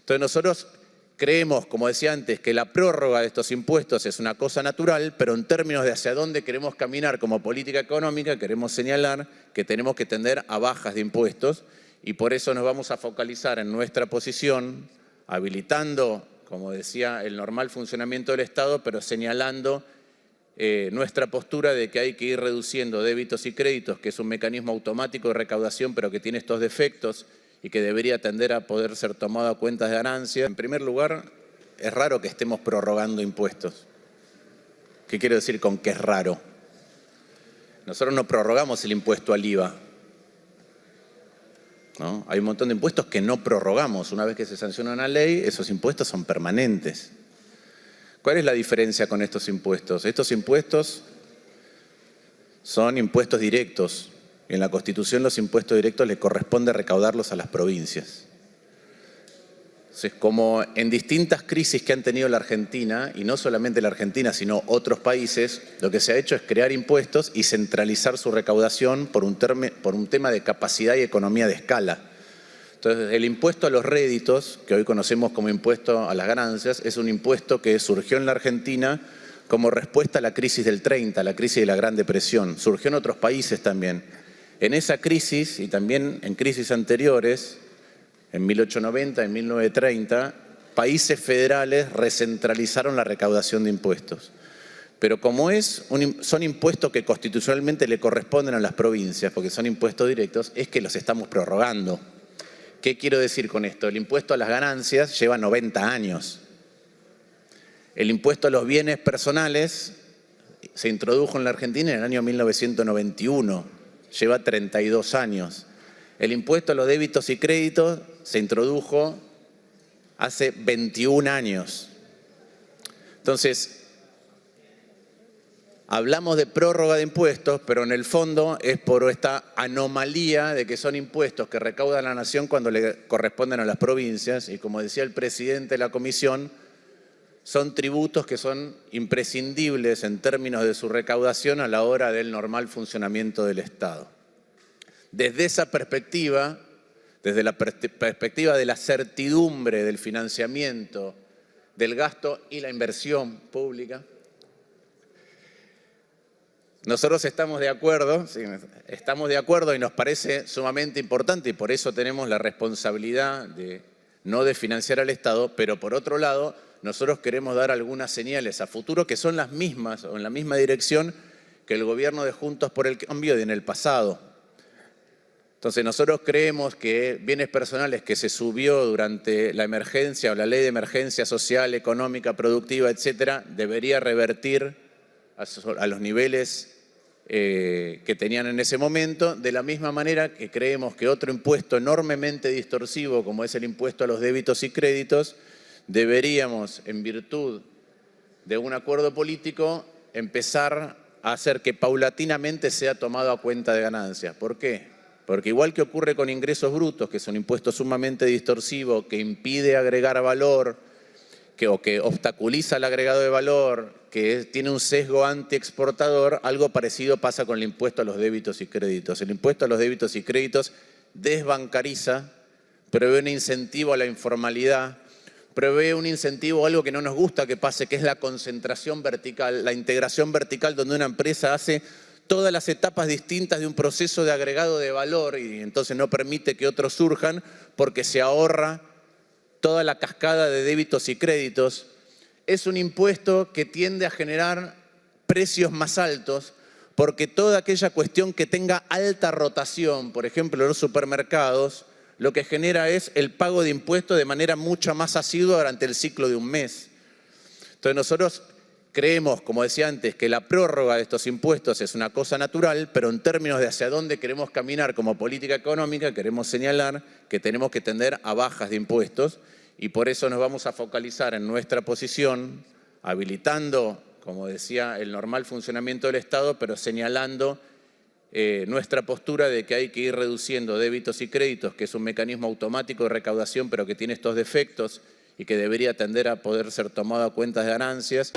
Entonces nosotros creemos, como decía antes, que la prórroga de estos impuestos es una cosa natural, pero en términos de hacia dónde queremos caminar como política económica, queremos señalar que tenemos que tender a bajas de impuestos y por eso nos vamos a focalizar en nuestra posición, habilitando, como decía, el normal funcionamiento del Estado, pero señalando nuestra postura de que hay que ir reduciendo débitos y créditos, que es un mecanismo automático de recaudación, pero que tiene estos defectos y que debería tender a poder ser tomado a cuentas de ganancias. En primer lugar, es raro que estemos prorrogando impuestos. ¿Qué quiero decir con que es raro? Nosotros no prorrogamos el impuesto al IVA, ¿no? Hay un montón de impuestos que no prorrogamos. Una vez que se sanciona una ley, esos impuestos son permanentes. ¿Cuál es la diferencia con estos impuestos? Estos impuestos son impuestos directos. En la Constitución los impuestos directos le corresponde recaudarlos a las provincias. Entonces, como en distintas crisis que han tenido la Argentina, y no solamente la Argentina, sino otros países, lo que se ha hecho es crear impuestos y centralizar su recaudación por un tema de capacidad y economía de escala. Entonces, el impuesto a los réditos, que hoy conocemos como impuesto a las ganancias, es un impuesto que surgió en la Argentina como respuesta a la crisis del 30, la crisis de la Gran Depresión. Surgió en otros países también. En esa crisis y también en crisis anteriores, en 1890, en 1930, países federales recentralizaron la recaudación de impuestos. Pero como son impuestos que constitucionalmente le corresponden a las provincias, porque son impuestos directos, es que los estamos prorrogando. ¿Qué quiero decir con esto? El impuesto a las ganancias lleva 90 años. El impuesto a los bienes personales se introdujo en la Argentina en el año 1991. Lleva 32 años. El impuesto a los débitos y créditos se introdujo hace 21 años. Entonces, hablamos de prórroga de impuestos, pero en el fondo es por esta anomalía de que son impuestos que recauda la nación cuando le corresponden a las provincias y, como decía el presidente de la comisión, son tributos que son imprescindibles en términos de su recaudación a la hora del normal funcionamiento del Estado. Desde esa perspectiva, desde la perspectiva de la certidumbre del financiamiento, del gasto y la inversión pública, nosotros estamos de acuerdo y nos parece sumamente importante y por eso tenemos la responsabilidad de no desfinanciar al Estado, pero por otro lado, nosotros queremos dar algunas señales a futuro que son las mismas o en la misma dirección que el gobierno de Juntos por el Cambio en el pasado. Entonces nosotros creemos que bienes personales que se subió durante la emergencia o la ley de emergencia social, económica, productiva, etcétera, debería revertir a los niveles que tenían en ese momento, de la misma manera que creemos que otro impuesto enormemente distorsivo como es el impuesto a los débitos y créditos, deberíamos, en virtud de un acuerdo político, empezar a hacer que paulatinamente sea tomado a cuenta de ganancias. ¿Por qué? Porque igual que ocurre con ingresos brutos, que es un impuesto sumamente distorsivo, que impide agregar valor, o que obstaculiza el agregado de valor, que tiene un sesgo antiexportador, algo parecido pasa con el impuesto a los débitos y créditos. El impuesto a los débitos y créditos desbancariza, prevé un incentivo a la informalidad, prevé un incentivo a algo que no nos gusta que pase, que es la concentración vertical, la integración vertical, donde una empresa hace todas las etapas distintas de un proceso de agregado de valor y entonces no permite que otros surjan porque se ahorra toda la cascada de débitos y créditos. Es un impuesto que tiende a generar precios más altos porque toda aquella cuestión que tenga alta rotación, por ejemplo en los supermercados, lo que genera es el pago de impuestos de manera mucho más asidua durante el ciclo de un mes. Entonces nosotros creemos, como decía antes, que la prórroga de estos impuestos es una cosa natural, pero en términos de hacia dónde queremos caminar como política económica, queremos señalar que tenemos que tender a bajas de impuestos y por eso nos vamos a focalizar en nuestra posición, habilitando, como decía, el normal funcionamiento del Estado, pero señalando nuestra postura de que hay que ir reduciendo débitos y créditos, que es un mecanismo automático de recaudación, pero que tiene estos defectos y que debería tender a poder ser tomado a cuentas de ganancias.